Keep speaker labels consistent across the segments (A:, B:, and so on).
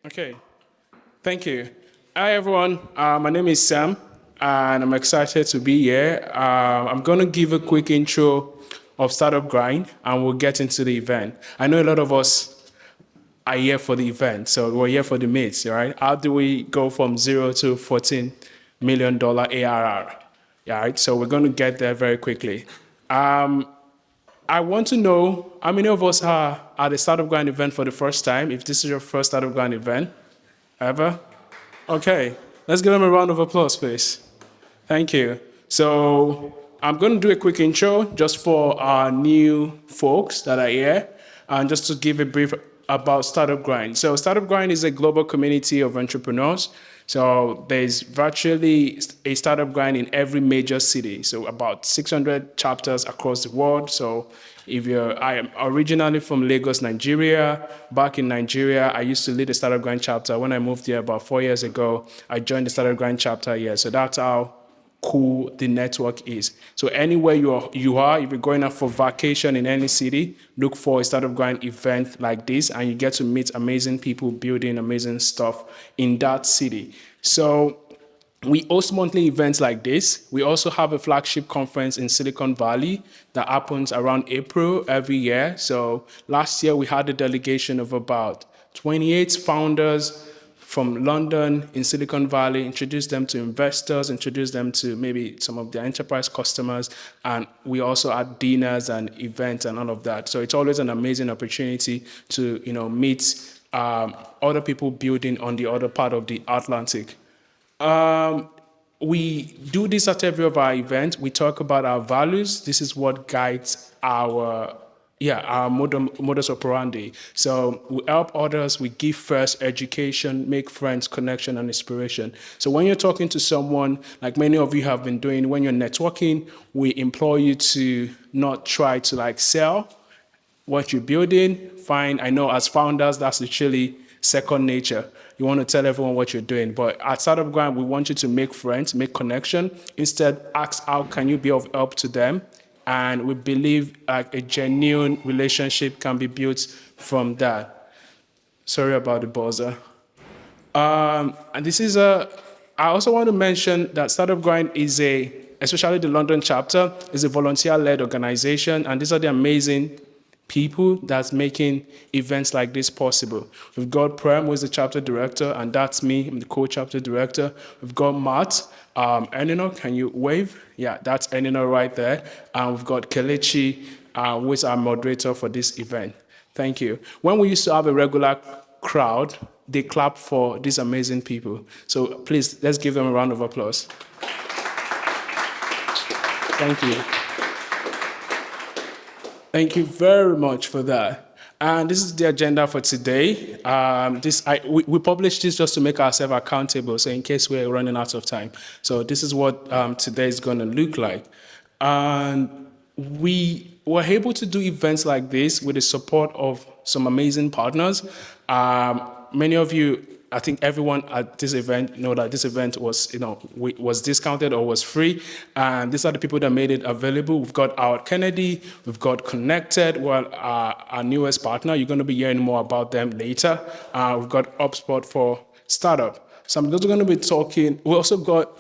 A: Okay, thank you. Hi, everyone. My name is Sam, and I'm excited to be here. I'm going to give a quick intro of Startup Grind, and we'll get into the event. I know a lot of us are here for the event, so we're here for the meets, right? How do we go from zero to $14 million ARR? Yeah, right. So we're going to get there very quickly. I want to know how many of us are at the Startup Grind event for the first time. If this is your first Startup Grind event ever, okay, let's give them a round of applause, please. Thank you. So I'm going to do a quick intro just for our new folks that are here, and just to give a brief about Startup Grind. So Startup Grind is a global community of entrepreneurs. So there's virtually a Startup Grind in every major city. So about 600 chapters across the world. So I am originally from Lagos, Nigeria. Back in Nigeria, I used to lead the Startup Grind chapter. When I moved here about 4 years ago, I joined the Startup Grind chapter here. So that's how cool the network is. So anywhere you are, if you're going out for vacation in any city, look for a Startup Grind event like this, and you get to meet amazing people building amazing stuff in that city. So we host monthly events like this. We also have a flagship conference in Silicon Valley that happens around April every year. So last year we had a delegation of about 28 founders from London in Silicon Valley, introduce them to investors, introduce them to maybe some of their enterprise customers, and we also had dinners and events and all of that. So it's always an amazing opportunity to meet other people building on the other part of the Atlantic. We do this at every of our events. We talk about our values. This is what guides our modus operandi. So we help others, we give first, education, make friends, connection, and inspiration. So when you're talking to someone, like many of you have been doing, when you're networking, we implore you to not try to sell what you're building. Fine, I know as founders, that's literally second nature. You want to tell everyone what you're doing. But at Startup Grind, we want you to make friends, make connection. Instead, ask how can you be of help to them. And we believe a genuine relationship can be built from that. Sorry about the buzzer. And I also want to mention that Startup Grind especially the London chapter, is a volunteer-led organization. And these are the amazing people that's making events like this possible. We've got Prem, who is the chapter director, and that's me, I'm the co-chapter director. We've got Matt, Enino, can you wave? Yeah, that's Enino right there. And we've got Kelechi, who is our moderator for this event. Thank you. When we used to have a regular crowd, they clap for these amazing people. So please, let's give them a round of applause. Thank you. Thank you very much for that. And this is the agenda for today. We published this just to make ourselves accountable, so in case we're running out of time. So this is what today is going to look like. And we were able to do events like this with the support of some amazing partners. Many of you, I think everyone at this event know that this event was discounted or was free. And these are the people that made it available. We've got Howard Kennedy, we've got Connected, our newest partner. You're going to be hearing more about them later. We've got HubSpot for startup. So I'm just going to be talking. We've also got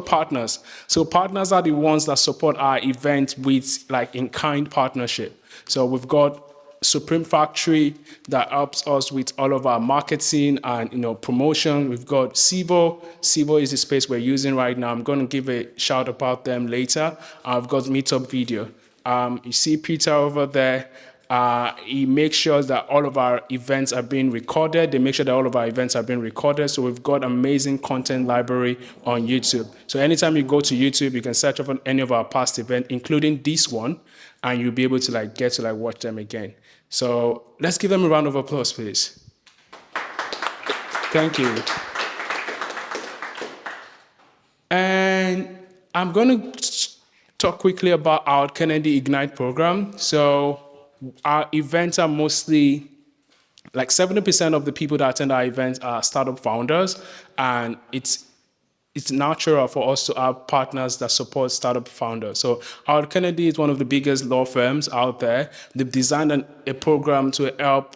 A: partners. So partners are the ones that support our event with in-kind partnership. So we've got Supreme Factory that helps us with all of our marketing and promotion. We've got Sivo. Sivo is the space we're using right now. I'm going to give a shout about them later. I've got Meetup Video. You see Peter over there. He makes sure that all of our events are being recorded. They make sure that all of our events are being recorded. So we've got amazing content library on YouTube. So anytime you go to YouTube, you can search up on any of our past events, including this one, and you'll be able to get to watch them again. So let's give them a round of applause, please. Thank you. And I'm going to talk quickly about our Kennedy Ignite program. So our events are mostly 70% of the people that attend our events are startup founders, and it's natural for us to have partners that support startup founders. So Howard Kennedy is one of the biggest law firms out there. They've designed a program to help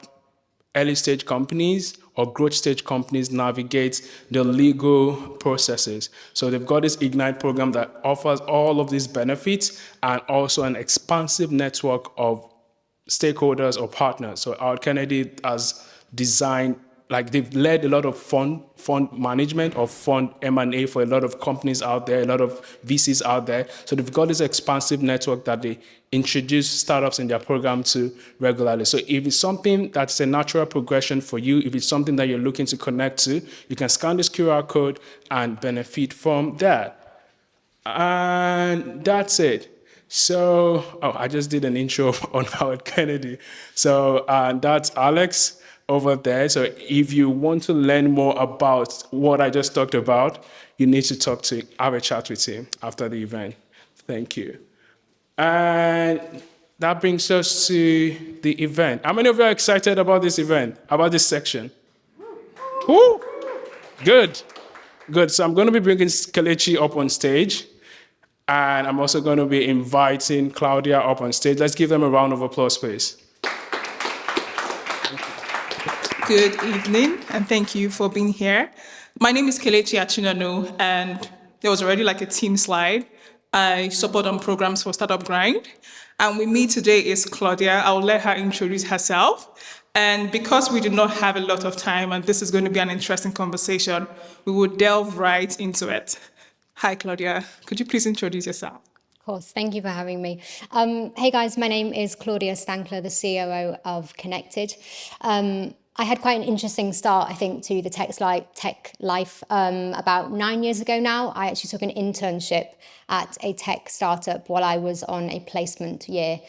A: early stage companies or growth stage companies navigate the legal processes. So they've got this Ignite program that offers all of these benefits and also an expansive network of stakeholders or partners. So Howard Kennedy has designed, like they've led a lot of fund management or fund M&A for a lot of companies out there, a lot of VCs out there. So they've got this expansive network that they introduce startups in their program to regularly. So if it's something that's a natural progression for you, if it's something that you're looking to connect to, you can scan this QR code and benefit from that. And that's it. So, I just did an intro on Howard Kennedy. So that's Alex over there. So if you want to learn more about what I just talked about, you need to have a chat with him after the event. Thank you. And that brings us to the event. How many of you are excited about this event, about this section? Woo! Good. Good. So I'm going to be bringing Kelechi up on stage. And I'm also going to be inviting Claudia up on stage. Let's give them a round of applause, please.
B: Good evening, and thank you for being here. My name is Kelechi Achinanu, and there was already like a team slide. I support on programs for Startup Grind. And with me today is Claudia. I'll let her introduce herself. And because we do not have a lot of time, and this is going to be an interesting conversation, we will delve right into it. Hi, Claudia. Could you please introduce yourself?
C: Of course. Thank you for having me. Hey, guys. My name is Claudia Stankler, the COO of Connected. I had quite an interesting start, I think, to the tech life. About 9 years ago now, I actually took an internship at a tech startup while I was on a placement year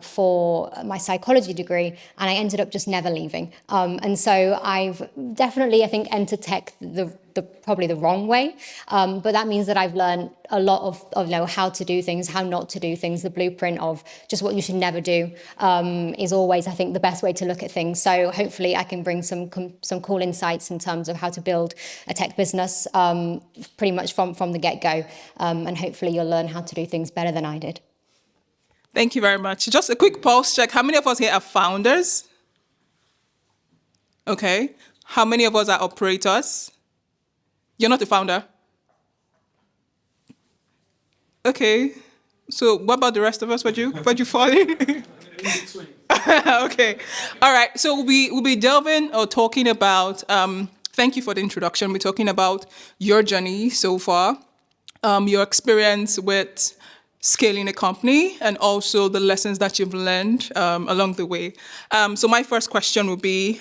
C: for my psychology degree, and I ended up just never leaving. And so I've definitely, I think, entered tech probably the wrong way, but that means that I've learned a lot of how to do things, how not to do things. The blueprint of just what you should never do is always, I think, the best way to look at things. So hopefully I can bring some cool insights in terms of how to build a tech business pretty much from the get-go, and hopefully you'll learn how to do things better than I did.
B: Thank you very much. Just a quick pulse check. How many of us here are founders? Okay. How many of us are operators? You're not a founder? Okay. So what about the rest of us? Where'd you fall in? Okay. All right. So we'll be delving or talking about, thank you for the introduction. We're talking about your journey so far, your experience with scaling a company, and also the lessons that you've learned along the way. So my first question would be,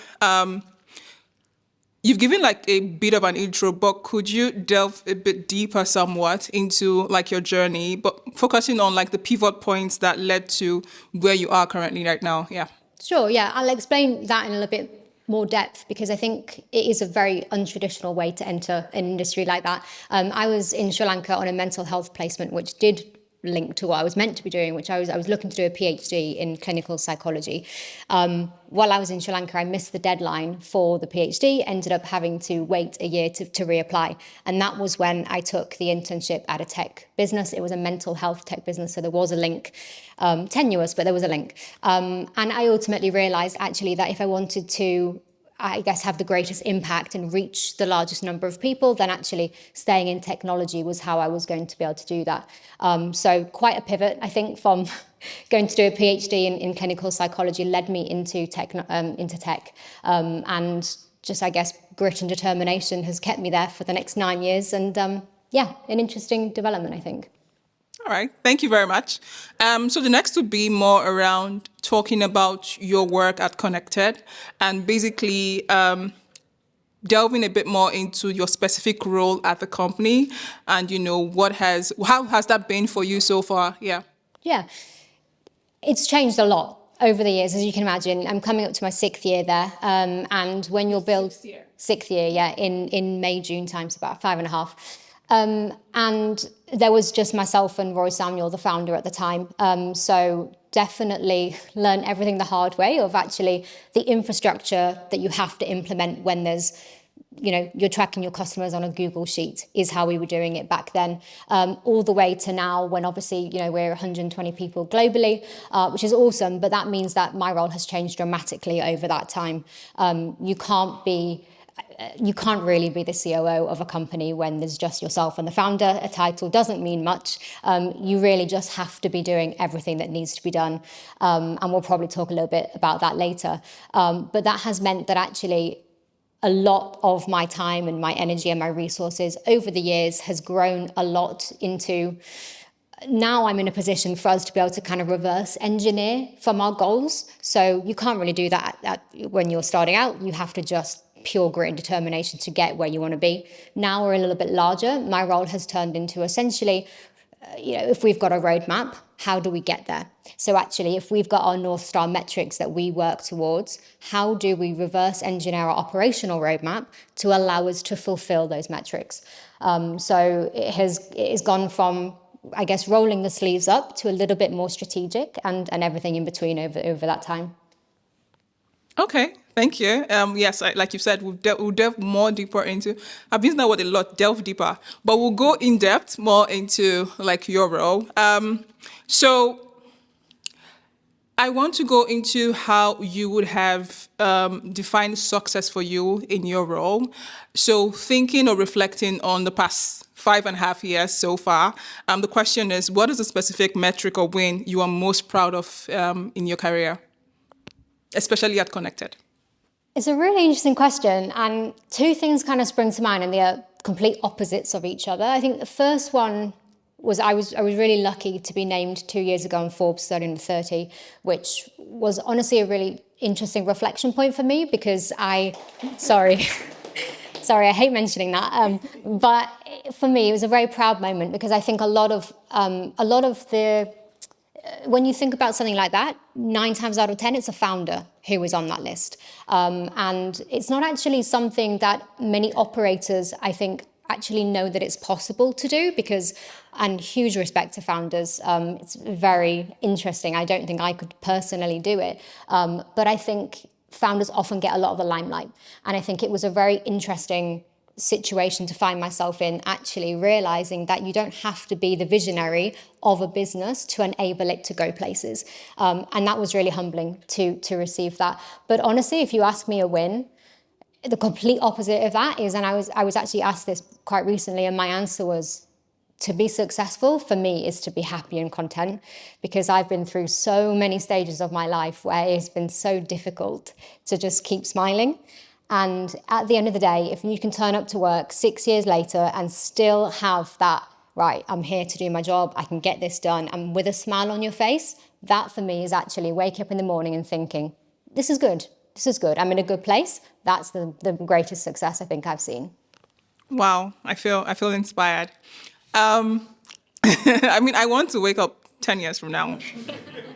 B: you've given like a bit of an intro, but could you delve a bit deeper somewhat into like your journey, but focusing on like the pivot points that led to where you are currently right now? Yeah.
C: Sure, yeah. I'll explain that in a little bit more depth, because I think it is a very untraditional way to enter an industry like that. I was in Sri Lanka on a mental health placement, which did link to what I was meant to be doing, which I was looking to do a PhD in clinical psychology. While I was in Sri Lanka, I missed the deadline for the PhD, ended up having to wait a year to reapply. And that was when I took the internship at a tech business. It was a mental health tech business, so there was a link, tenuous, but there was a link. And I ultimately realized actually that if I wanted to, I guess, have the greatest impact and reach the largest number of people, then actually staying in technology was how I was going to be able to do that. So quite a pivot, I think, from going to do a PhD in clinical psychology led me into tech. And just, I guess, grit and determination has kept me there for the next 9 years. And yeah, an interesting development, I think.
B: All right, thank you very much. So the next would be more around talking about your work at Connected and basically delving a bit more into your specific role at the company and, how has that been for you so far? Yeah.
C: Yeah, it's changed a lot over the years, as you can imagine. I'm coming up to my 6th year there. And when you'll build... Sixth year, yeah, in May, June time, so about 5.5. And there was just myself and Roy Samuel, the founder at the time. So definitely learn everything the hard way of actually the infrastructure that you have to implement when there's you're tracking your customers on a Google sheet is how we were doing it back then, all the way to now when obviously, we're 120 people globally, which is awesome. But that means that my role has changed dramatically over that time. You can't really be the COO of a company when there's just yourself and the founder. A title doesn't mean much. You really just have to be doing everything that needs to be done. And we'll probably talk a little bit about that later. But that has meant that actually a lot of my time and my energy and my resources over the years has grown a lot into, now I'm in a position for us to be able to kind of reverse engineer from our goals. So you can't really do that when you're starting out. You have to just pure grit and determination to get where you want to be. Now we're a little bit larger. My role has turned into essentially, if we've got a roadmap, how do we get there? So actually, if we've got our North Star metrics that we work towards, how do we reverse engineer our operational roadmap to allow us to fulfill those metrics? So it has gone from, I guess, rolling the sleeves up to a little bit more strategic and everything in between over that time.
B: Okay, thank you. Yes, like you said, we'll delve more deeper into, I've used that word a lot, delve deeper, but we'll go in depth more into like your role. So I want to go into how you would have defined success for you in your role. So thinking or reflecting on the past 5.5 years so far, the question is, what is a specific metric or win you are most proud of in your career, especially at Connected?
C: It's a really interesting question, and two things kind of spring to mind, and they are complete opposites of each other. I think the first one was I was really lucky to be named 2 years ago on Forbes 30 Under 30, which was honestly a really interesting reflection point for me because sorry, I hate mentioning that, but for me it was a very proud moment because I think a lot of the when you think about something like that, 9 times out of 10, it's a founder who is on that list. And it's not actually something that many operators, I think, actually know that it's possible to do because, and huge respect to founders, it's very interesting. I don't think I could personally do it. But I think founders often get a lot of the limelight. And I think it was a very interesting situation to find myself in, actually realizing that you don't have to be the visionary of a business to enable it to go places. And that was really humbling to receive that. But honestly, if you ask me a win, the complete opposite of that is, and I was actually asked this quite recently, and my answer was, to be successful for me is to be happy and content, because I've been through so many stages of my life where it's been so difficult to just keep smiling. And at the end of the day, if you can turn up to work 6 years later and still have that, right, I'm here to do my job, I can get this done, and with a smile on your face, that for me is actually waking up in the morning and thinking, this is good, I'm in a good place. That's the greatest success I think I've seen.
B: Wow, I feel inspired. I mean, I want to wake up 10 years from now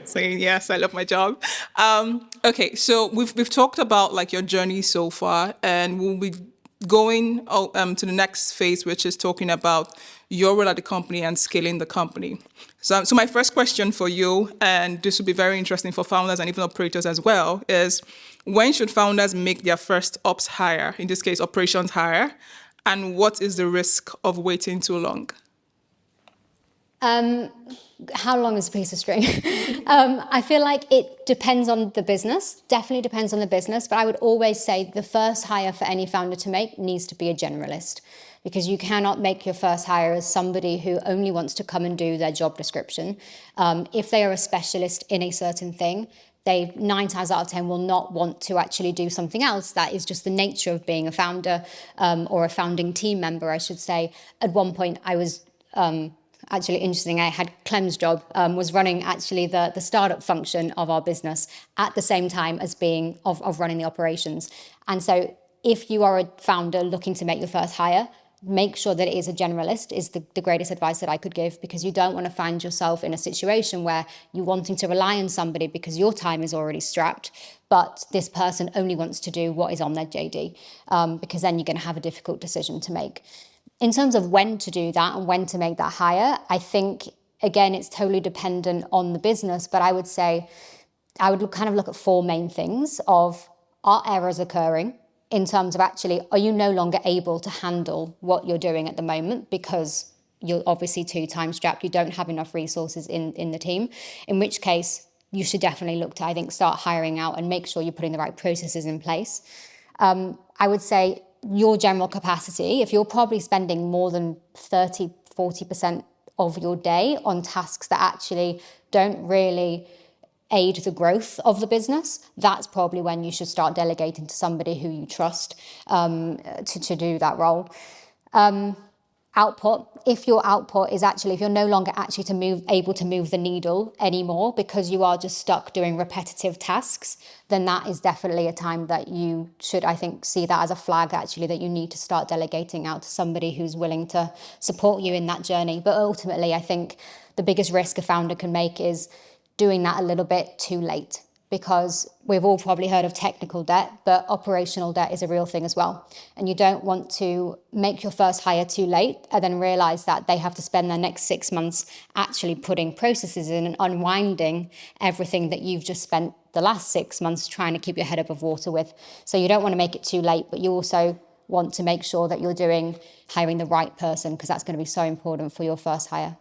B: saying, yes, I love my job. Okay, so we've talked about like your journey so far, and we'll be going to the next phase, which is talking about your role at the company and scaling the company. So my first question for you, and this will be very interesting for founders and even operators as well, is when should founders make their first ops hire, in this case, operations hire, and what is the risk of waiting too long?
C: How long is a piece of string? I feel like it depends on the business, definitely depends on the business, but I would always say the first hire for any founder to make needs to be a generalist, because you cannot make your first hire as somebody who only wants to come and do their job description. If they are a specialist in a certain thing, they 9 times out of 10 will not want to actually do something else. That is just the nature of being a founder, or a founding team member, I should say. At one point, I was actually interesting. I had Clem's job, was running actually the startup function of our business at the same time as being of running the operations. And so if you are a founder looking to make your first hire, make sure that it is a generalist is the greatest advice that I could give, because you don't want to find yourself in a situation where you're wanting to rely on somebody because your time is already strapped, but this person only wants to do what is on their JD, because then you're going to have a difficult decision to make. In terms of when to do that and when to make that hire, I think, again, it's totally dependent on the business, but I would say I would kind of look at 4 main things of, are errors occurring in terms of actually, are you no longer able to handle what you're doing at the moment because you're obviously too time strapped, you don't have enough resources in the team, in which case you should definitely look to, I think, start hiring out and make sure you're putting the right processes in place. I would say your general capacity, if you're probably spending more than 30-40% of your day on tasks that actually don't really aid the growth of the business, that's probably when you should start delegating to somebody who you trust to do that role. Output, if your output is actually, if you're no longer actually able to move the needle anymore because you are just stuck doing repetitive tasks, then that is definitely a time that you should, I think, see that as a flag actually that you need to start delegating out to somebody who's willing to support you in that journey. But ultimately, I think the biggest risk a founder can make is doing that a little bit too late, because we've all probably heard of technical debt, but operational debt is a real thing as well. And you don't want to make your first hire too late and then realize that they have to spend their next 6 months actually putting processes in and unwinding everything that you've just spent the last 6 months trying to keep your head above water with. So you don't want to make it too late, but you also want to make sure that you're hiring the right person, because that's going to be so important for your first hire.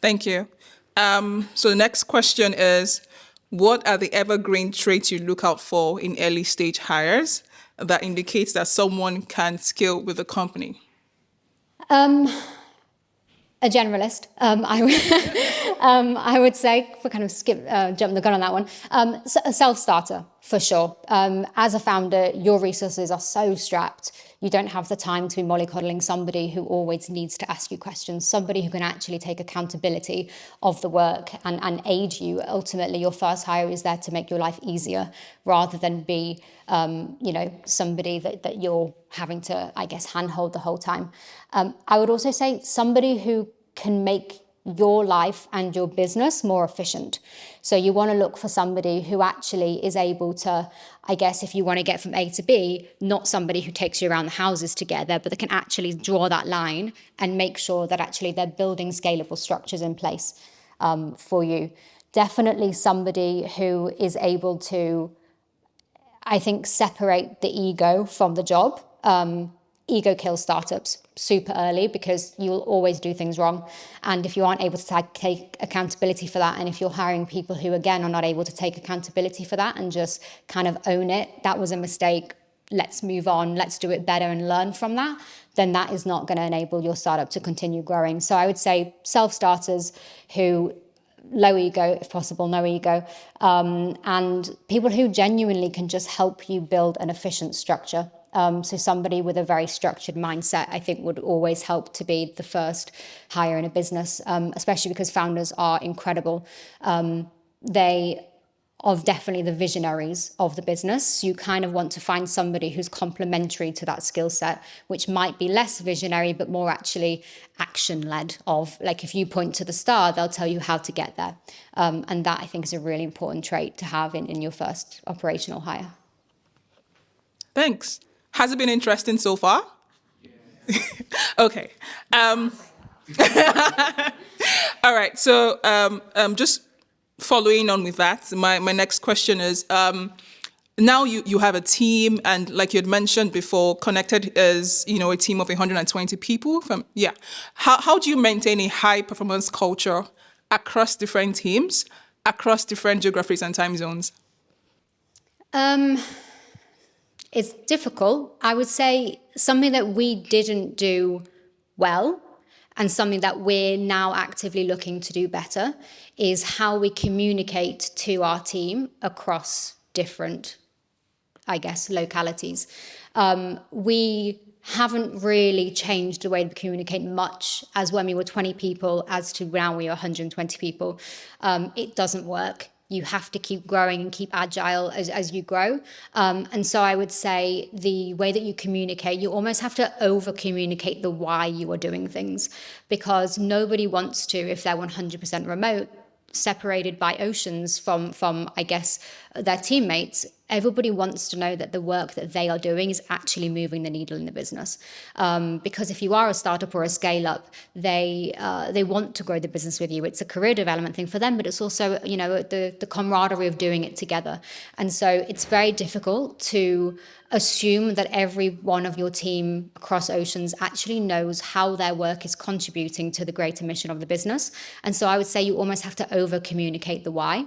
B: Thank you. So the next question is, what are the evergreen traits you look out for in early stage hires that indicates that someone can scale with the company?
C: A generalist, I would say, we kind of jump the gun on that one. A self-starter, for sure. As a founder, your resources are so strapped. You don't have the time to be mollycoddling somebody who always needs to ask you questions, somebody who can actually take accountability of the work and aid you. Ultimately, your first hire is there to make your life easier rather than be, somebody that you're having to, I guess, handhold the whole time. I would also say somebody who can make your life and your business more efficient. So you want to look for somebody who actually is able to, I guess, if you want to get from A to B, not somebody who takes you around the houses together, but that can actually draw that line and make sure that actually they're building scalable structures in place for you. Definitely somebody who is able to, I think, separate the ego from the job. Ego kills startups super early because you'll always do things wrong. And if you aren't able to take accountability for that, and if you're hiring people who, again, are not able to take accountability for that and just kind of own it, that was a mistake, let's move on, let's do it better and learn from that, then that is not going to enable your startup to continue growing. So I would say self-starters who, low ego, if possible, no ego, and people who genuinely can just help you build an efficient structure. So somebody with a very structured mindset, I think, would always help to be the first hire in a business, especially because founders are incredible. They are definitely the visionaries of the business. You kind of want to find somebody who's complementary to that skill set, which might be less visionary, but more actually action-led of, like, if you point to the star, they'll tell you how to get there. And that, I think, is a really important trait to have in your first operational hire.
B: Thanks. Has it been interesting so far? Yes. Okay. All right. So just following on with that, my next question is, now you have a team, and like you had mentioned before, Connected is, a team of 120 people. How do you maintain a high performance culture across different teams, across different geographies and time zones?
C: It's difficult. I would say something that we didn't do well and something that we're now actively looking to do better is how we communicate to our team across different, I guess, localities. We haven't really changed the way we communicate much as when we were 20 people as to now we are 120 people. It doesn't work. You have to keep growing and keep agile as you grow. And so I would say the way that you communicate, you almost have to over-communicate the why you are doing things, because nobody wants to, if they're 100% remote, separated by oceans from I guess, their teammates, everybody wants to know that the work that they are doing is actually moving the needle in the business. Because if you are a startup or a scale up, they want to grow the business with you. It's a career development thing for them, but it's also, the camaraderie of doing it together. And so it's very difficult to assume that every one of your team across oceans actually knows how their work is contributing to the greater mission of the business. And so I would say you almost have to over communicate the why.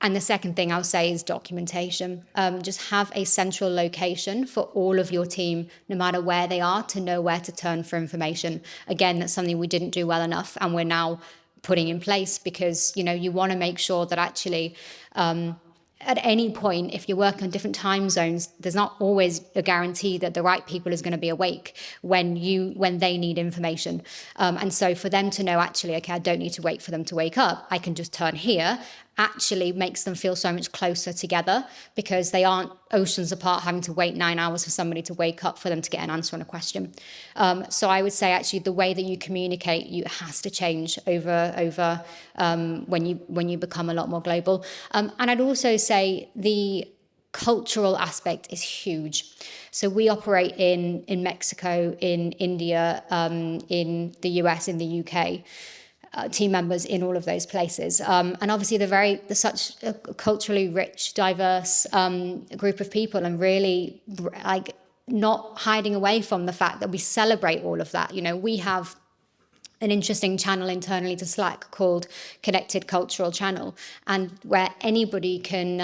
C: And the second thing I'll say is documentation. Just have a central location for all of your team, no matter where they are, to know where to turn for information. Again, that's something we didn't do well enough, and we're now putting in place, because, you want to make sure that actually at any point, if you're working on different time zones, there's not always a guarantee that the right people is going to be awake when they need information. And so for them to know, actually, okay, I don't need to wait for them to wake up, I can just turn here, actually makes them feel so much closer together, because they aren't oceans apart having to wait 9 hours for somebody to wake up for them to get an answer on a question. So I would say actually the way that you communicate has to change over when you become a lot more global. And I'd also say the cultural aspect is huge. So we operate in Mexico, in India, in the US, in the UK. Team members in all of those places, and obviously they're such a culturally rich, diverse group of people, and really not hiding away from the fact that we celebrate all of that. We have an interesting channel internally to Slack called Connected Cultural Channel, and where anybody can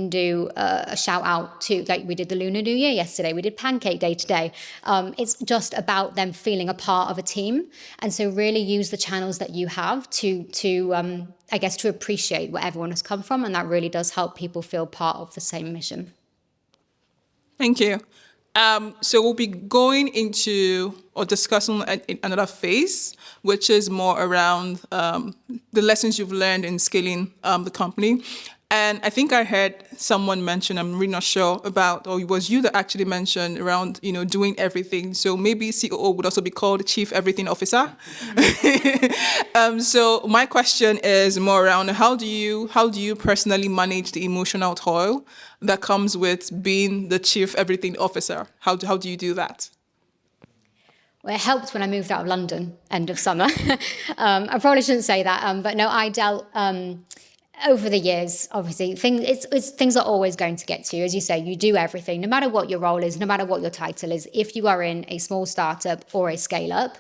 C: do a shout out to, like we did the Lunar New Year yesterday, we did Pancake Day today. It's just about them feeling a part of a team, and so really use the channels that you have to appreciate where everyone has come from, and that really does help people feel part of the same mission.
B: Thank you. So we'll be going into or discussing another phase, which is more around the lessons you've learned in scaling the company. And I think I heard someone mention, I'm really not sure about, or it was you that actually mentioned around, doing everything. So maybe COO would also be called Chief Everything Officer. So my question is more around how do you personally manage the emotional toil that comes with being the Chief Everything Officer? How do you do that?
C: Well, it helped when I moved out of London, end of summer. I probably shouldn't say that, but no, I dealt over the years, obviously, things are always going to get to you. As you say, you do everything, no matter what your role is, no matter what your title is. If you are in a small startup or a scale up,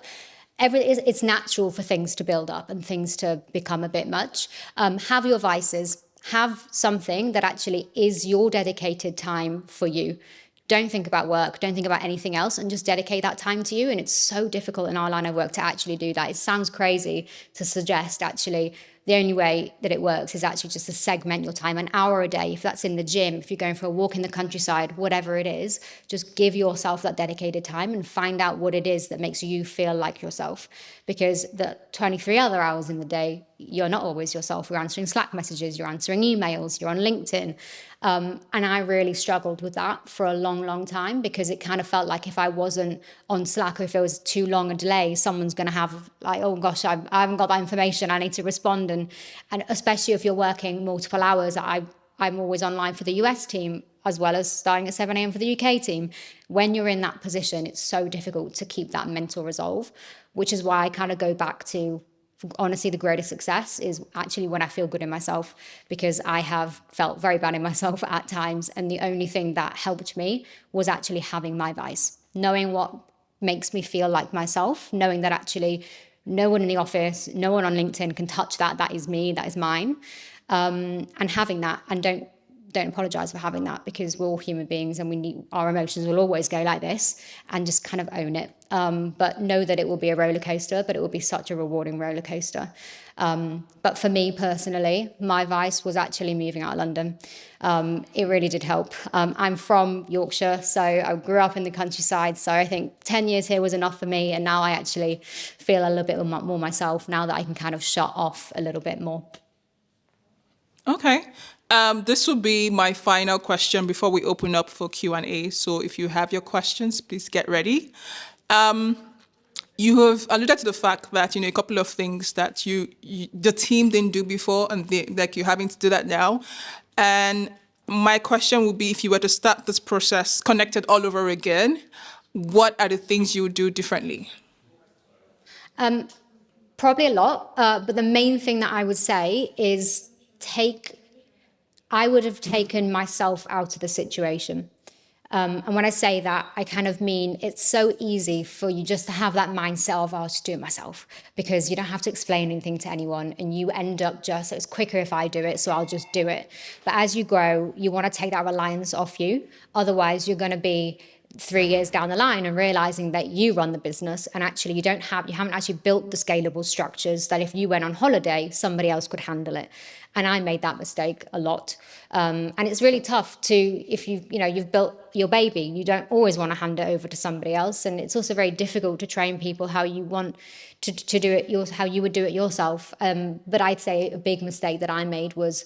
C: it's natural for things to build up and things to become a bit much. Have your vices, have something that actually is your dedicated time for you. Don't think about work, don't think about anything else, and just dedicate that time to you. And it's so difficult in our line of work to actually do that. It sounds crazy to suggest actually the only way that it works is actually just to segment your time, an hour a day. If that's in the gym, if you're going for a walk in the countryside, whatever it is, just give yourself that dedicated time and find out what it is that makes you feel like yourself. Because the 23 other hours in the day, you're not always yourself. You're answering Slack messages, you're answering emails, you're on LinkedIn. And I really struggled with that for a long, long time, because it kind of felt like if I wasn't on Slack, or if it was too long a delay, someone's going to have like, oh gosh, I haven't got that information, I need to respond. And especially if you're working multiple hours, I'm always online for the US team, as well as starting at 7 a.m. for the UK team. When you're in that position, it's so difficult to keep that mental resolve, which is why I kind of go back to, honestly, the greatest success is actually when I feel good in myself, because I have felt very bad in myself at times. And the only thing that helped me was actually having my vice, knowing what makes me feel like myself, knowing that actually no one in the office, no one on LinkedIn can touch that. That is me, that is mine. And having that, and don't apologize for having that, because we're all human beings and our emotions will always go like this, and just kind of own it. But know that it will be a roller coaster, but it will be such a rewarding roller coaster. But for me personally, my vice was actually moving out of London. It really did help. I'm from Yorkshire, so I grew up in the countryside. So I think 10 years here was enough for me. And now I actually feel a little bit more myself now that I can kind of shut off a little bit more.
B: Okay. This will be my final question before we open up for Q&A. So if you have your questions, please get ready. you have alluded to the fact that, a couple of things that the team didn't do before, and like you're having to do that now. And my question would be, if you were to start this process connected all over again, what are the things you would do differently?
C: Probably a lot, but the main thing that I would say is I would have taken myself out of the situation. And when I say that, I kind of mean it's so easy for you just to have that mindset of, I'll just do it myself, because you don't have to explain anything to anyone, and you end up just, it's quicker if I do it, so I'll just do it. But as you grow, you want to take that reliance off you. Otherwise, you're going to be 3 years down the line and realizing that you run the business, and actually you haven't actually built the scalable structures that if you went on holiday, somebody else could handle it. And I made that mistake a lot. And it's really tough to, if you've built your baby, you don't always want to hand it over to somebody else. And it's also very difficult to train people how you want to do it, how you would do it yourself. But I'd say a big mistake that I made was,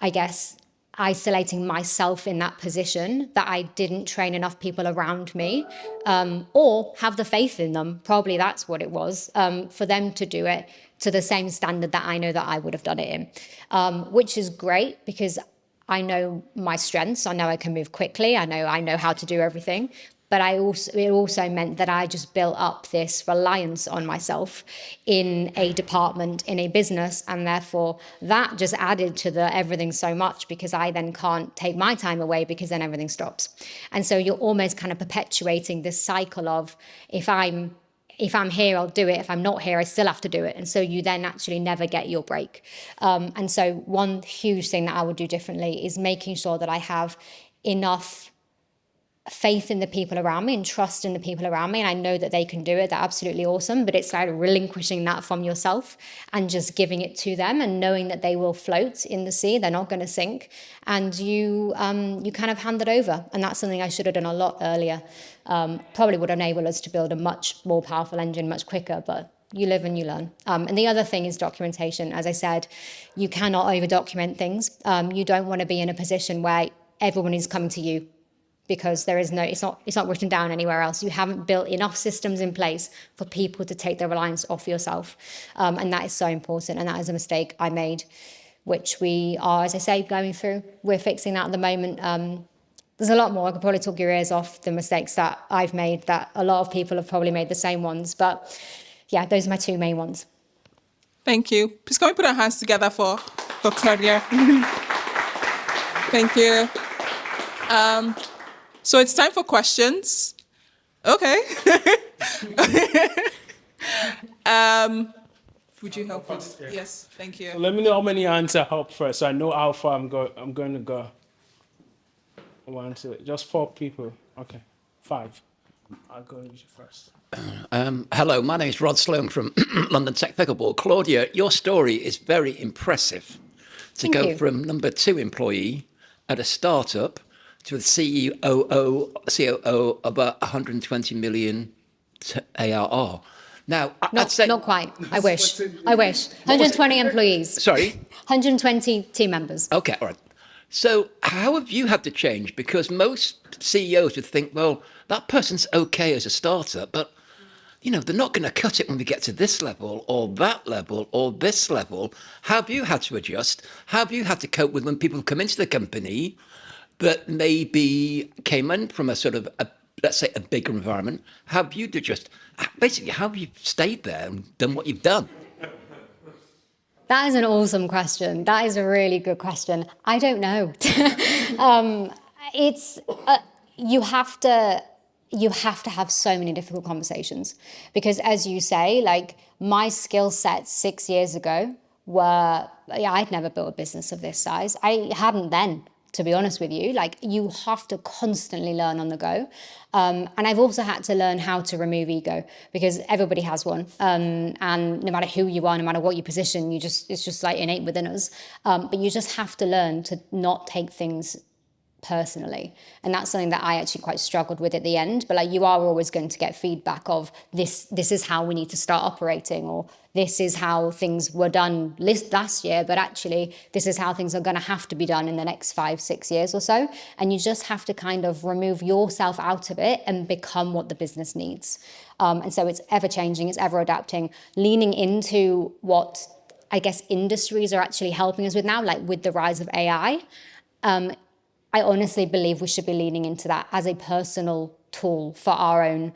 C: I guess, isolating myself in that position, that I didn't train enough people around me, or have the faith in them. Probably that's what it was, for them to do it to the same standard that I know that I would have done it in, which is great because I know my strengths. I know I can move quickly. I know how to do everything. But it also meant that I just built up this reliance on myself in a department, in a business, and therefore that just added to the everything so much, because I then can't take my time away, because then everything stops. And so you're almost kind of perpetuating this cycle of, if I'm here, I'll do it. If I'm not here, I still have to do it. And so you then actually never get your break. And so one huge thing that I would do differently is making sure that I have enough faith in the people around me and trust in the people around me. And I know that they can do it. They're absolutely awesome. But it's like relinquishing that from yourself and just giving it to them, and knowing that they will float in the sea. They're not going to sink. And you kind of hand it over. And that's something I should have done a lot earlier. Probably would enable us to build a much more powerful engine much quicker, but you live and you learn. And the other thing is documentation. As I said, you cannot over document things. You don't want to be in a position where everyone is coming to you, because there is it's not written down anywhere else. You haven't built enough systems in place for people to take their reliance off yourself. And that is so important. And that is a mistake I made, which we are, as I say, going through. We're fixing that at the moment. There's a lot more. I could probably talk your ears off the mistakes that I've made, that a lot of people have probably made the same ones. But yeah, those are my two main ones.
B: Thank you. Please can we put our hands together for Claudia? Thank you. So it's time for questions. Okay. Would you help us? Yes, thank you.
A: So let me know how many hands I help first, so I know how far I'm going to go. 1, 2, just 4 people. Okay, 5. I'll go with you first.
D: Hello, my name is Rod Sloan from London Tech Pickleball. Claudia, your story is very impressive.
C: Thank you.
D: From number 2 employee at a startup to the COO of about 120 million ARR. Now,
C: Not quite. I wish. 120 employees.
D: Sorry?
C: 120 team members.
D: Okay, all right. So how have you had to change? Because most CEOs would think, well, that person's okay as a starter, but they're not going to cut it when we get to this level or that level or this level. Have you had to adjust? Have you had to cope with when people come into the company that maybe came in from a sort of, let's say, a bigger environment? Have you adjusted? Basically, how have you stayed there and done what you've done?
C: That is an awesome question. That is a really good question. I don't know. You have to have so many difficult conversations, because, as you say, like, my skill set 6 years ago I'd never built a business of this size. I hadn't then, to be honest with you. Like, you have to constantly learn on the go. And I've also had to learn how to remove ego, because everybody has one. And no matter who you are, no matter what you position, it's just like innate within us. But you just have to learn to not take things personally. And that's something that I actually quite struggled with at the end. But like, you are always going to get feedback of this is how we need to start operating, or this is how things were done last year, but actually this is how things are going to have to be done in the next 5-6 years or so. And you just have to kind of remove yourself out of it and become what the business needs. And so it's ever changing, it's ever adapting, leaning into what I guess industries are actually helping us with now, like with the rise of AI. I honestly believe we should be leaning into that as a personal tool for our own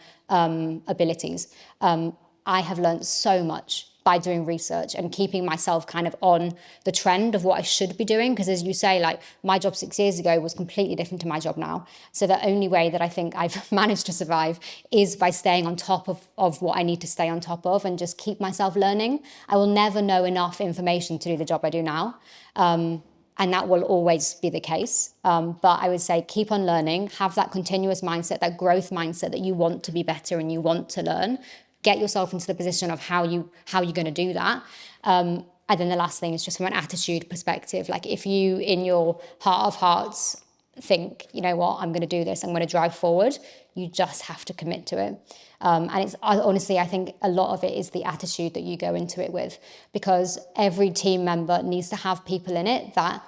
C: abilities. I have learned so much by doing research and keeping myself kind of on the trend of what I should be doing. Because as you say, like my job 6 years ago was completely different to my job now. So the only way that I think I've managed to survive is by staying on top of what I need to stay on top of and just keep myself learning. I will never know enough information to do the job I do now. And that will always be the case. But I would say keep on learning, have that continuous mindset, that growth mindset that you want to be better and you want to learn. Get yourself into the position of how you're going to do that. And then the last thing is just from an attitude perspective. Like if you, in your heart of hearts, think, you know what, I'm going to do this, I'm going to drive forward, you just have to commit to it. And it's honestly, I think a lot of it is the attitude that you go into it with, because every team member needs to have people in it that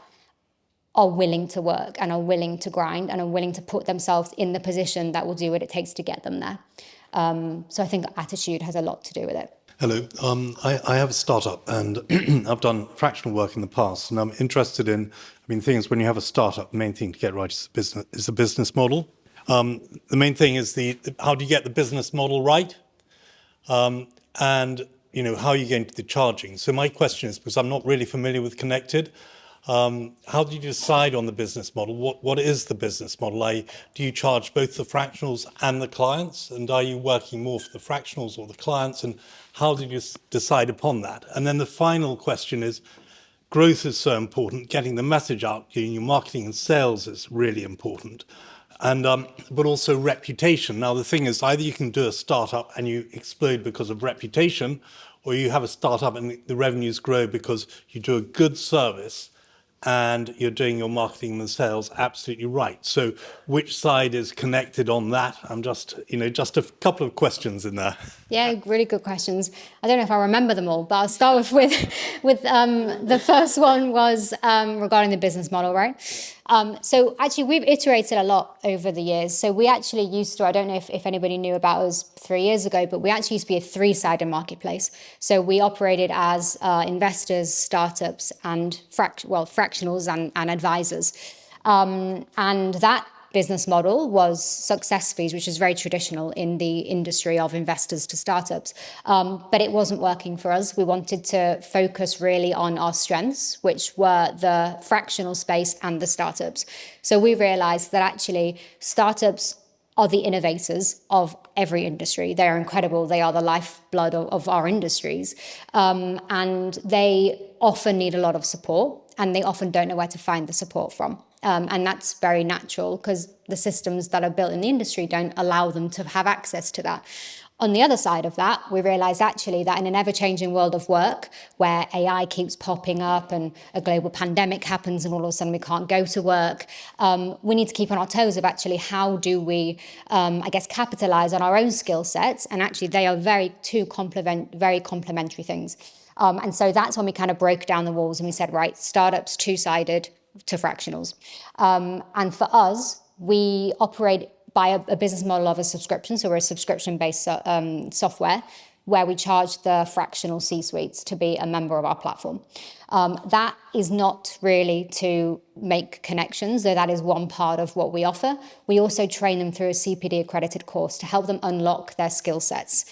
C: are willing to work and are willing to grind and are willing to put themselves in the position that will do what it takes to get them there. So I think attitude has a lot to do with it.
E: Hello, I have a startup and I've done fractional work in the past, and I'm interested in, the thing is when you have a startup, the main thing to get right is the business model. The main thing is how do you get the business model right? And, how are you going to the charging? So my question is, because I'm not really familiar with Connected, how do you decide on the business model? What is the business model? Do you charge both the fractionals and the clients? And are you working more for the fractionals or the clients? And how do you decide upon that? And then the final question is, growth is so important. Getting the message out, doing your marketing and sales is really important. And but also reputation. Now the thing is, either you can do a startup and you explode because of reputation, or you have a startup and the revenues grow because you do a good service and you're doing your marketing and sales absolutely right. So which side is connected on that? I'm just a couple of questions in there.
C: Yeah, really good questions. I don't know if I remember them all, but I'll start with the first one was regarding the business model, right? So actually we've iterated a lot over the years. So we actually used to, I don't know if anybody knew about us 3 years ago, but we actually used to be a 3-sided marketplace. So we operated as investors, startups, and fractionals and advisors. And that business model was success fees, which is very traditional in the industry of investors to startups. But it wasn't working for us. We wanted to focus really on our strengths, which were the fractional space and the startups. So we realized that actually startups are the innovators of every industry. They are incredible. They are the lifeblood of our industries. And they often need a lot of support, and they often don't know where to find the support from. And that's very natural because the systems that are built in the industry don't allow them to have access to that. On the other side of that, we realize actually that in an ever-changing world of work where AI keeps popping up and a global pandemic happens and all of a sudden we can't go to work, we need to keep on our toes of actually how do we, capitalize on our own skill sets. And actually they are very complementary things. And so that's when we kind of broke down the walls and we said, right, startups, 2-sided to fractionals. And for us, we operate by a business model of a subscription. So we're a subscription-based software where we charge the fractional C-suites to be a member of our platform. That is not really to make connections, though that is one part of what we offer. We also train them through a CPD accredited course to help them unlock their skill sets.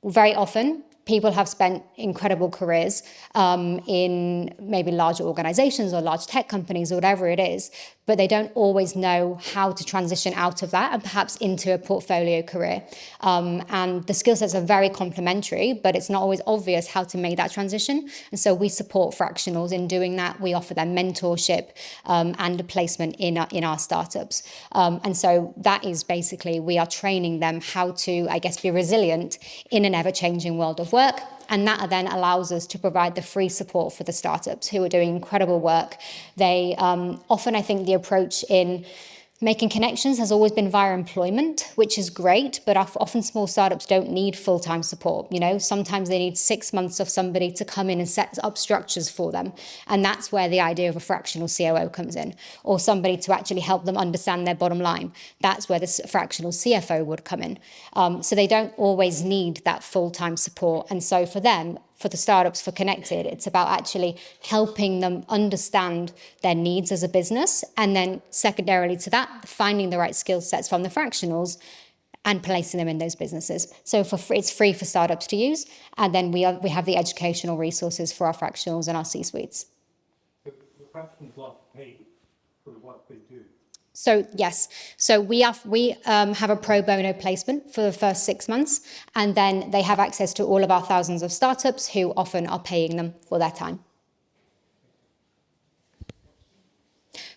C: Very often, people have spent incredible careers in maybe larger organizations or large tech companies or whatever it is, but they don't always know how to transition out of that and perhaps into a portfolio career. And the skill sets are very complementary, but it's not always obvious how to make that transition. And so we support fractionals in doing that. We offer them mentorship and a placement in our startups. And so that is basically, we are training them how to, be resilient in an ever-changing world of work And that then allows us to provide the free support for the startups who are doing incredible work. They often, I think, the approach in making connections has always been via employment, which is great, but often small startups don't need full-time support. You know, sometimes they need 6 months of somebody to come in and set up structures for them. And that's where the idea of a fractional COO comes in, or somebody to actually help them understand their bottom line. That's where the fractional CFO would come in. So they don't always need that full-time support. And so for them, for the startups, for Connected, it's about actually helping them understand their needs as a business. And then secondarily to that, finding the right skill sets from the fractionals and placing them in those businesses. So for free, it's free for startups to use. And then we have the educational resources for our fractionals and our C-suites.
E: The fractionals are paid for what they do.
C: So yes, so we have a pro bono placement for the first 6 months, and then they have access to all of our thousands of startups who often are paying them for their time.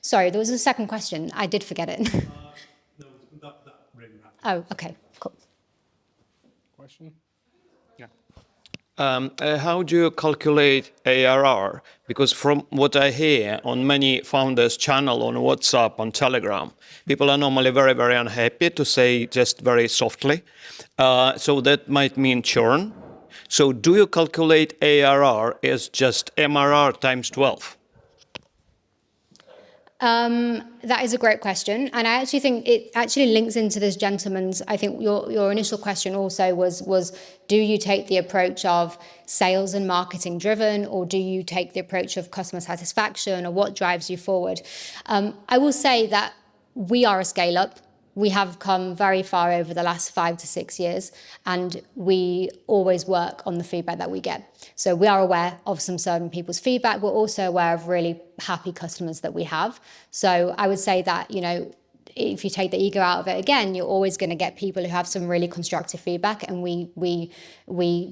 C: Sorry, there was a second question. I did forget it.
E: No, that really matters.
C: Oh, okay, cool.
A: Question? Yeah.
F: How do you calculate ARR? Because from what I hear on many founders' channel on WhatsApp, on Telegram, people are normally very, very unhappy, to say just very softly. So that might mean churn. So do you calculate ARR as just MRR times 12?
C: That is a great question. And I actually think it actually links into this gentleman's, I think your initial question also was, do you take the approach of sales and marketing driven, or do you take the approach of customer satisfaction, or what drives you forward? I will say that we are a scale up. We have come very far over the last 5 to 6 years, and we always work on the feedback that we get. So we are aware of some certain people's feedback. We're also aware of really happy customers that we have. So I would say that, you know, if you take the ego out of it again, you're always going to get people who have some really constructive feedback, and we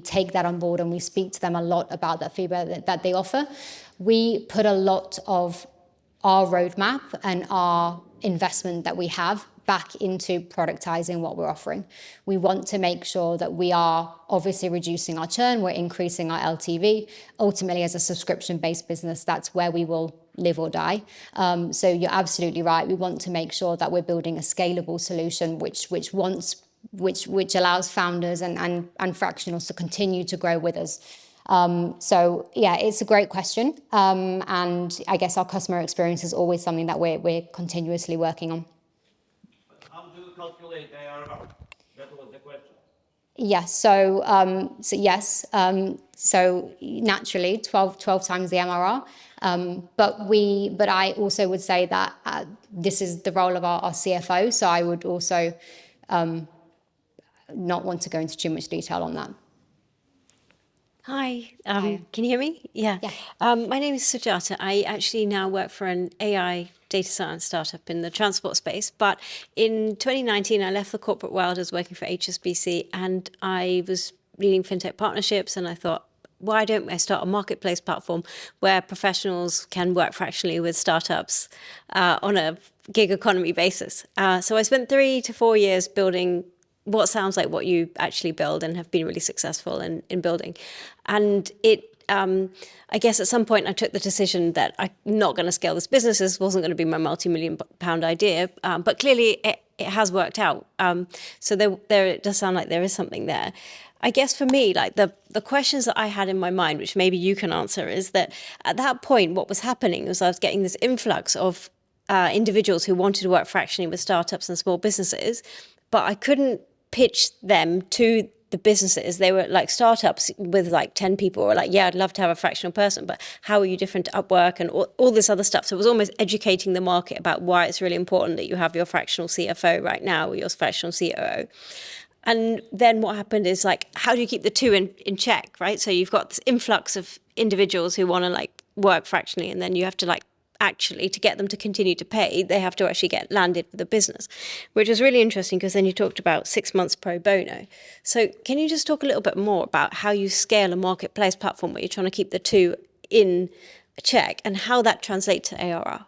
C: take that on board, and we speak to them a lot about that feedback that they offer. We put a lot of our roadmap and our investment that we have back into productizing what we're offering. We want to make sure that we are obviously reducing our churn, we're increasing our LTV. Ultimately, as a subscription-based business, that's where we will live or die. So you're absolutely right. We want to make sure that we're building a scalable solution which allows founders and fractionals to continue to grow with us. So yeah, it's a great question. And I guess our customer experience is always something that we're continuously working on.
F: How do you calculate ARR? That was the question.
C: Yes, so naturally 12 times the MRR. But I also would say that this is the role of our CFO, so I would also not want to go into too much detail on that.
G: Hi, can you hear me? Yeah. My name is Sujata. I actually now work for an AI data science startup in the transport space. But in 2019, I left the corporate world. I was working for HSBC, and I was leading fintech partnerships. And I thought, why don't I start a marketplace platform where professionals can work fractionally with startups on a gig economy basis? So I spent 3 to 4 years building what sounds like what you actually build and have been really successful in building. And I guess at some point I took the decision that I'm not going to scale this business. This wasn't going to be my multi-million pound idea, but clearly it has worked out. So there it does sound like there is something there. I guess for me, like the questions that I had in my mind, which maybe you can answer, is that at that point, what was happening was I was getting this influx of individuals who wanted to work fractionally with startups and small businesses, but I couldn't pitch them to the businesses. They were like startups with like 10 people were like, yeah, I'd love to have a fractional person, but how are you different to Upwork and all this other stuff? So it was almost educating the market about why it's really important that you have your fractional CFO right now or your fractional COO. And then what happened is like, how do you keep the two in check, right? So you've got this influx of individuals who want to like work fractionally, and then you have to like actually, to get them to continue to pay, they have to actually get landed with the business, which is really interesting because then you talked about 6 months pro bono. So can you just talk a little bit more about how you scale a marketplace platform where you're trying to keep the two in check and how that translates to ARR?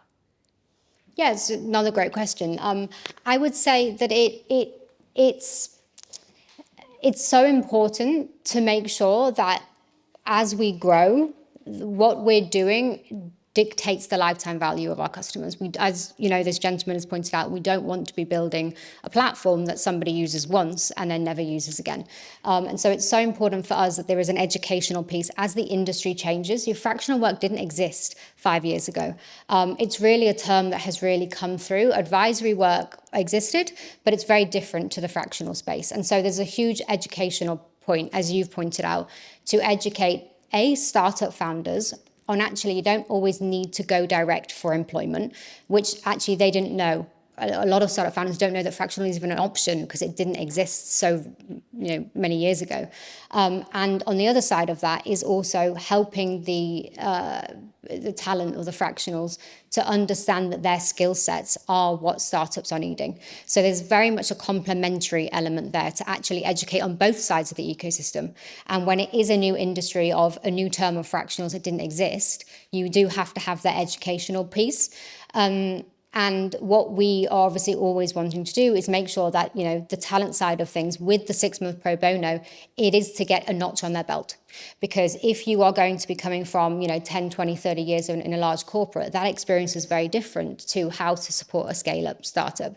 C: Yeah, it's another great question. I would say that it's so important to make sure that as we grow, what we're doing dictates the lifetime value of our customers. We, as you know, this gentleman has pointed out, we don't want to be building a platform that somebody uses once and then never uses again. And so it's so important for us that there is an educational piece as the industry changes. Your fractional work didn't exist 5 years ago. It's really a term that has really come through. Advisory work existed, but it's very different to the fractional space. And so there's a huge educational point, as you've pointed out, to educate startup founders on actually you don't always need to go direct for employment, which actually they didn't know. A lot of startup founders don't know that fractional is even an option because it didn't exist so many years ago. And on the other side of that is also helping the talent or the fractionals to understand that their skill sets are what startups are needing. So there's very much a complementary element there to actually educate on both sides of the ecosystem. And when it is a new industry of a new term of fractionals that didn't exist, you do have to have that educational piece. And what we are obviously always wanting to do is make sure that, the talent side of things with the 6-month pro bono, it is to get a notch on their belt. Because if you are going to be coming from, 10, 20, 30 years in a large corporate, that experience is very different to how to support a scale-up startup.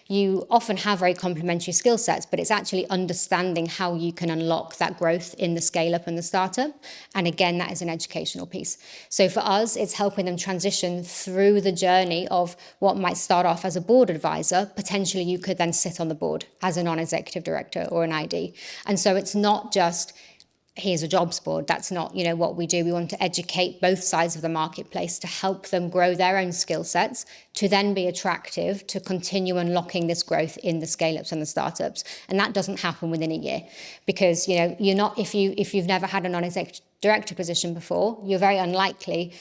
C: You often have very complementary skill sets, but it's actually understanding how you can unlock that growth in the scale-up and the startup. And again, that is an educational piece. So for us, it's helping them transition through the journey of what might start off as a board advisor. Potentially, you could then sit on the board as a non-executive director or an ID. And so it's not just here's a jobs board. That's not, what we do. We want to educate both sides of the marketplace to help them grow their own skill sets, to then be attractive, to continue unlocking this growth in the scale-ups and the startups. And that doesn't happen within a year because, you're not, if you've never had a non-executive director position before, you're very unlikely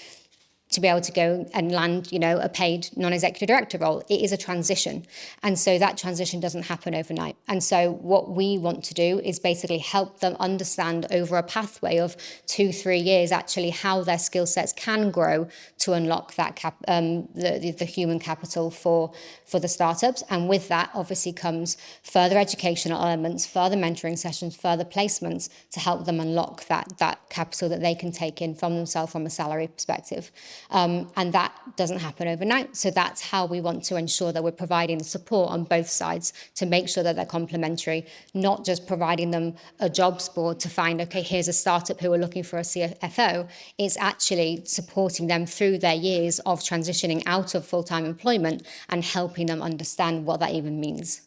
C: to be able to go and land, a paid non-executive director role. It is a transition. And so that transition doesn't happen overnight. And so what we want to do is basically help them understand over a pathway of 2-3 years, actually how their skill sets can grow to unlock that the human capital for the startups. And with that, obviously, comes further educational elements, further mentoring sessions, further placements to help them unlock that capital that they can take in from themselves from a salary perspective. And that doesn't happen overnight. So that's how we want to ensure that we're providing the support on both sides to make sure that they're complementary, not just providing them a jobs board to find, okay, here's a startup who are looking for a CFO. It's actually supporting them through their years of transitioning out of full-time employment and helping them understand what that even means.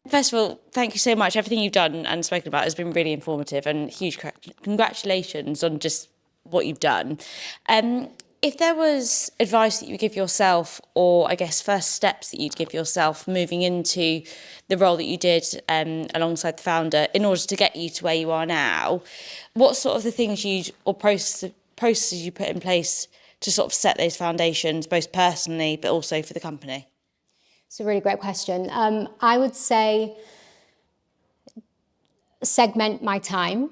H: First of all, thank you so much. Everything you've done and spoken about has been really informative, and huge congratulations on just what you've done. If there was advice that you would give yourself, or I guess first steps that you'd give yourself moving into the role that you did alongside the founder in order to get you to where you are now, what sort of the things or processes you put in place to sort of set those foundations, both personally but also for the company?
C: It's a really great question. I would say segment my time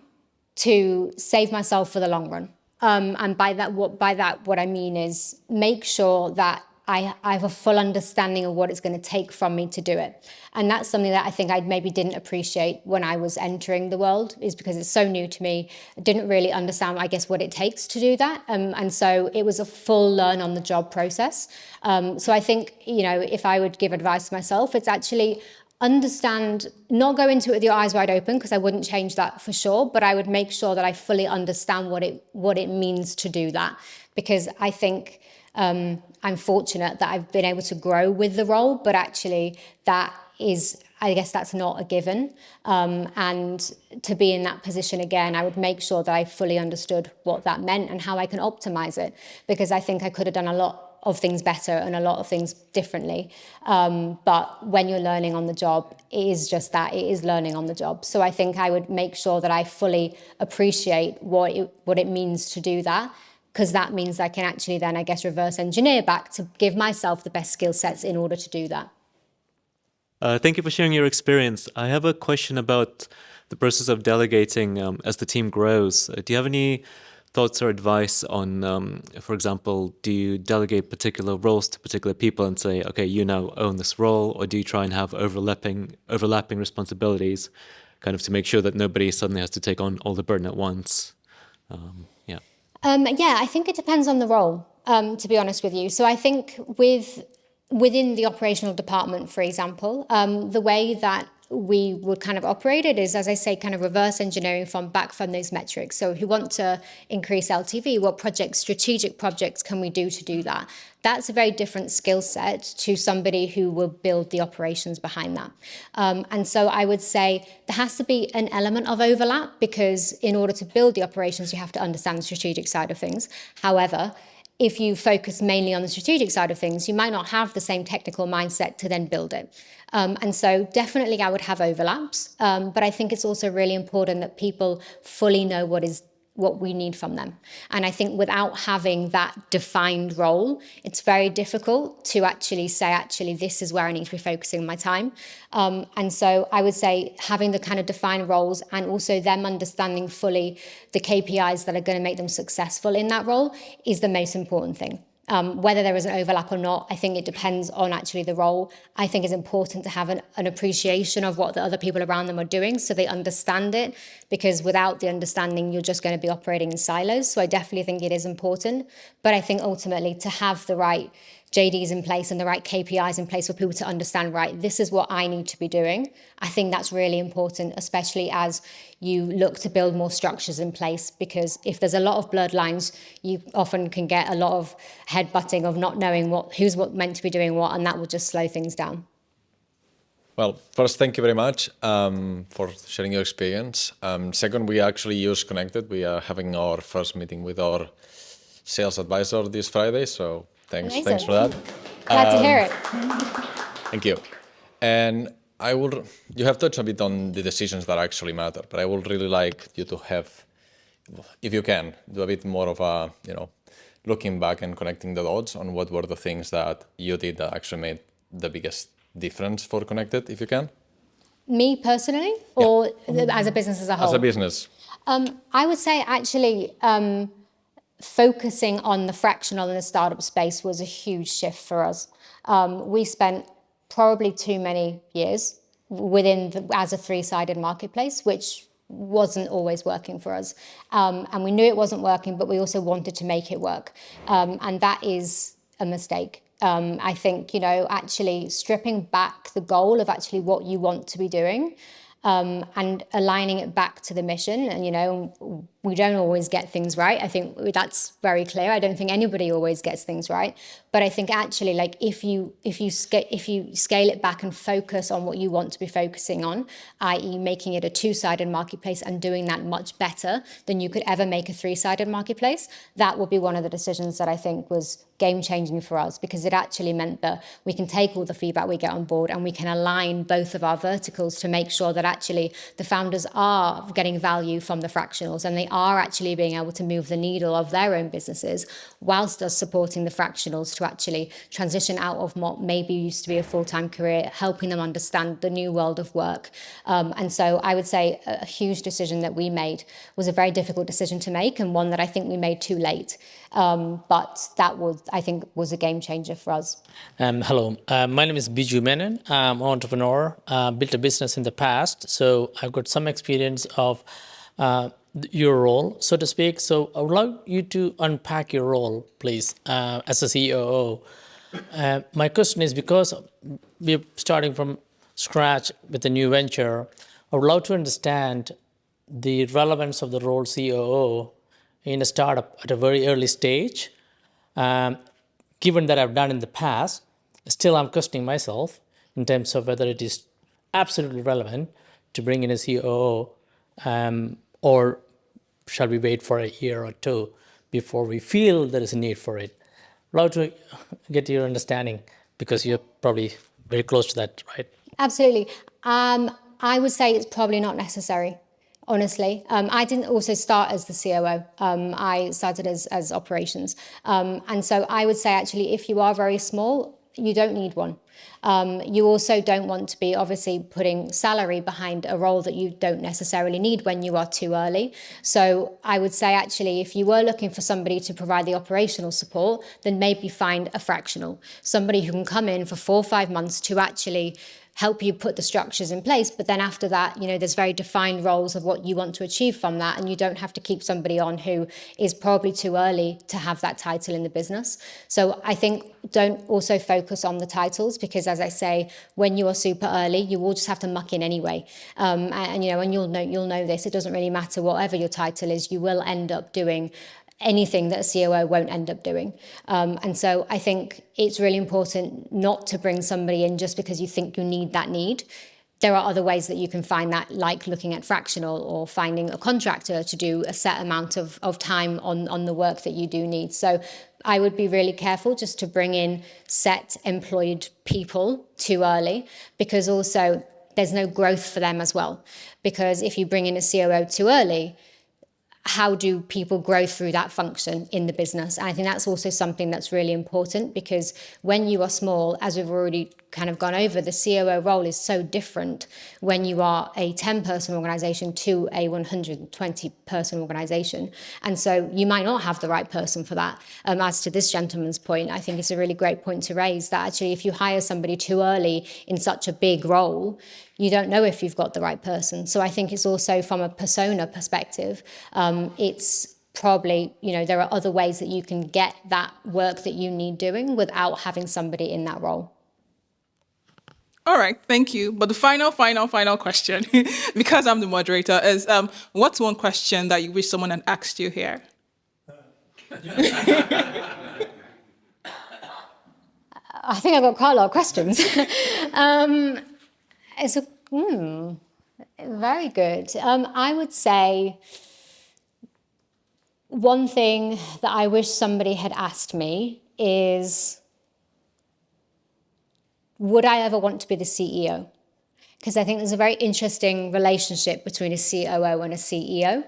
C: to save myself for the long run. And by that, what I mean is make sure that I have a full understanding of what it's going to take from me to do it. And that's something that I think I maybe didn't appreciate when I was entering the world, is because it's so new to me. I didn't really understand, I guess, what it takes to do that. And so it was a full learn on the job process. So I think, if I would give advice to myself, it's actually understand, not go into it with your eyes wide open, because I wouldn't change that for sure, but I would make sure that I fully understand what it means to do that. Because I think I'm fortunate that I've been able to grow with the role, but actually I guess that's not a given. And to be in that position again, I would make sure that I fully understood what that meant and how I can optimize it, because I think I could have done a lot of things better and a lot of things differently. But when you're learning on the job, it is just that, it is learning on the job. So I think I would make sure that I fully appreciate what it means to do that, because that means I can actually then, I guess, reverse engineer back to give myself the best skill sets in order to do that.
I: Thank you for sharing your experience. I have a question about the process of delegating as the team grows. Do you have any thoughts or advice on, for example, do you delegate particular roles to particular people and say, okay, you now own this role, or do you try and have overlapping responsibilities, kind of to make sure that nobody suddenly has to take on all the burden at once?
C: Yeah, I think it depends on the role, to be honest with you. So I think within the operational department, for example, the way that we would kind of operate it is, as I say, kind of reverse engineering back from those metrics. So if you want to increase LTV, what strategic projects can we do to do that? That's a very different skill set to somebody who will build the operations behind that. And so I would say there has to be an element of overlap, because in order to build the operations, you have to understand the strategic side of things. However, if you focus mainly on the strategic side of things, you might not have the same technical mindset to then build it. And so definitely I would have overlaps, but I think it's also really important that people fully know what we need from them. And I think without having that defined role, it's very difficult to actually say, this is where I need to be focusing my time. And so I would say having the kind of defined roles, and also them understanding fully the KPIs that are going to make them successful in that role, is the most important thing. Whether there is an overlap or not, I think it depends on actually the role. I think it's important to have an appreciation of what the other people around them are doing, so they understand it, because without the understanding, you're just going to be operating in silos. So I definitely think it is important. But I think ultimately to have the right JDs in place and the right KPIs in place for people to understand, right, this is what I need to be doing. I think that's really important, especially as you look to build more structures in place, because if there's a lot of blurred lines, you often can get a lot of headbutting of not knowing who's meant to be doing what, and that will just slow things down.
J: Well, first, thank you very much for sharing your experience. Second, we actually use Connected. We are having our first meeting with our sales advisor this Friday, so thanks for that.
C: Glad to hear it.
J: Thank you. And you have touched a bit on the decisions that actually matter, but I would really like you to have, if you can, do a bit more of a, looking back and connecting the dots on what were the things that you did that actually made the biggest difference for Connected, if you can.
C: Me personally, or as a business as a whole?
J: As a business.
C: I would say actually focusing on the fractional and the startup space was a huge shift for us. We spent probably too many years as a three-sided marketplace, which wasn't always working for us. And we knew it wasn't working, but we also wanted to make it work. And that is a mistake. I think, actually stripping back the goal of actually what you want to be doing, and aligning it back to the mission. And, we don't always get things right. I think that's very clear. I don't think anybody always gets things right. But I think actually, like, if you scale it back and focus on what you want to be focusing on, i.e. making it a two-sided marketplace and doing that much better than you could ever make a three-sided marketplace, that would be one of the decisions that I think was game-changing for us, because it actually meant that we can take all the feedback we get on board and we can align both of our verticals to make sure that actually the founders are getting value from the fractionals, and they are actually being able to move the needle of their own businesses, whilst us supporting the fractionals to actually transition out of what maybe used to be a full-time career, helping them understand the new world of work. And so I would say a huge decision that we made was a very difficult decision to make, and one that I think we made too late. But that I think was a game changer for us.
K: Hello, my name is Biju Menon. I'm an entrepreneur, built a business in the past. So I've got some experience of your role, so to speak. So I would like you to unpack your role, please, as a COO. My question is, because we're starting from scratch with a new venture, I would love to understand the relevance of the role COO in a startup at a very early stage. Given that I've done in the past, still I'm questioning myself in terms of whether it is absolutely relevant to bring in a COO, or shall we wait for a year or two before we feel there is a need for it? I'd love to get your understanding, because you're probably very close to that, right?
C: Absolutely. I would say it's probably not necessary, honestly. I didn't also start as the COO. I started as operations. And so I would say, actually, if you are very small, you don't need one. You also don't want to be obviously putting salary behind a role that you don't necessarily need when you are too early. So I would say actually, if you were looking for somebody to provide the operational support, then maybe find a fractional, somebody who can come in for 4 or 5 months to actually help you put the structures in place. But then after that, there's very defined roles of what you want to achieve from that. And you don't have to keep somebody on who is probably too early to have that title in the business. So I think don't also focus on the titles, because as I say, when you are super early, you will just have to muck in anyway. And you'll know this, it doesn't really matter whatever your title is, you will end up doing anything that a COO won't end up doing. And so I think it's really important not to bring somebody in just because you think you need that need. There are other ways that you can find that, like looking at fractional or finding a contractor to do a set amount of time on the work that you do need. So I would be really careful just to bring in set employed people too early, because also there's no growth for them as well. Because if you bring in a COO too early, how do people grow through that function in the business? And I think that's also something that's really important, because when you are small, as we've already kind of gone over, the COO role is so different when you are a 10-person organization to a 120-person organization. And so you might not have the right person for that. As to this gentleman's point, I think it's a really great point to raise, that actually if you hire somebody too early in such a big role, you don't know if you've got the right person. So I think it's also from a persona perspective, it's probably, there are other ways that you can get that work that you need doing without having somebody in that role.
B: All right, thank you. But the final question, because I'm the moderator, is what's one question that you wish someone had asked you here?
C: I think I've got quite a lot of questions. It's very good. I would say one thing that I wish somebody had asked me is, would I ever want to be the CEO? Because I think there's a very interesting relationship between a COO and a CEO.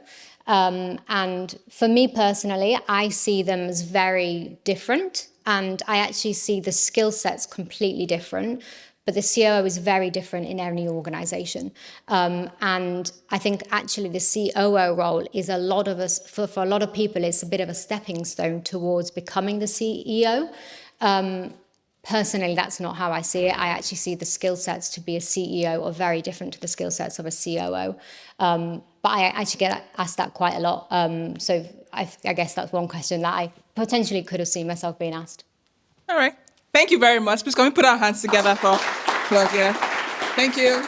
C: And for me personally, I see them as very different, and I actually see the skill sets completely different. But the COO is very different in any organization. And I think actually the COO role is a lot of us, for a lot of people, it's a bit of a stepping stone towards becoming the CEO. Personally, that's not how I see it. I actually see the skill sets to be a CEO are very different to the skill sets of a COO. But I actually get asked that quite a lot. So I guess that's one question that I potentially could have seen myself being asked.
B: All right. Thank you very much. Please can we put our hands together for Claudia? Thank you.